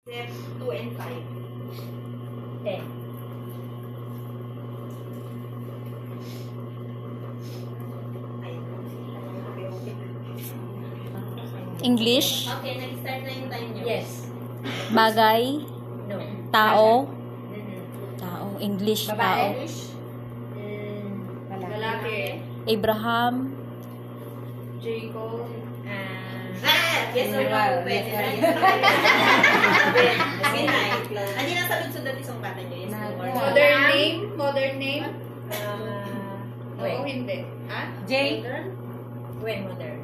Step 2 and 5. 10. English, Okay, nag-start na yung time nyo. Yes. bagay, No. tao, Mm-hmm. tao, English, Babae. tao, Lalaki. Abraham, Jacob. Yes or no? Pwede na. Kasi na. Hindi na salud-sudot isang bata nyo. Yes or no? Modern name? Modern name? Wait. Oo, hindi. Ha? J? When modern?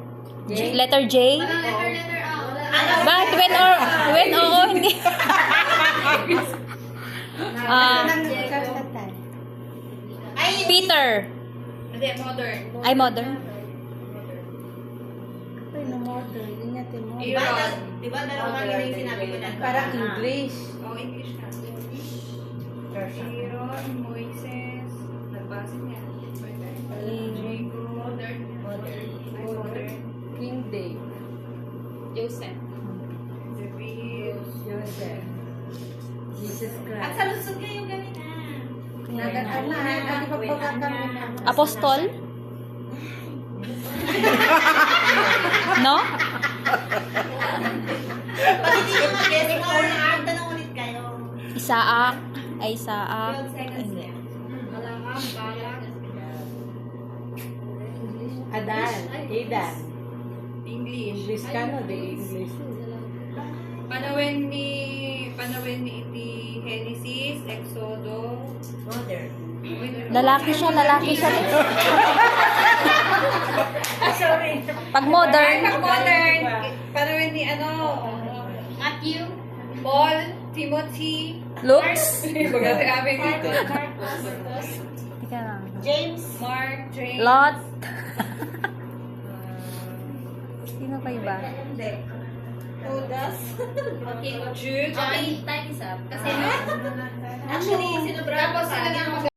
letter J. Letter A. Bakit when oo, hindi. Peter. Hindi, modern. Ay, modern. Aaron. Diba dalawa kanina yung sinabi ko na? Parang English. Oh, English na. Aaron, Moises. Nagbasin niya. Jacob. Modern. Modern. Ay, modern. King Day. Joseph. David. Joseph. Jesus At Christ. salusod kayo gawin na. Apostol? No? Pag hindi nyo mag-guess, tanong ulit kayo. Isaac. Ay, Isaac. 12 seconds na. Malangam, Balak. Adan. Idan. English. English ka no, the English. Panawin ni iti Genesis, Exodo. Modern. Lalaki siya. Sorry. Pag modern, Pag modern. Panawin ni Matthew. Paul, Timothy. looks. Bagati aming Teka lang. James. Mark, James. Lot. Sino pa iba? Hindi. Judas. Okay. Jude. Okay, time is up. Kasi, actually, sinubra Tapos pa. sila na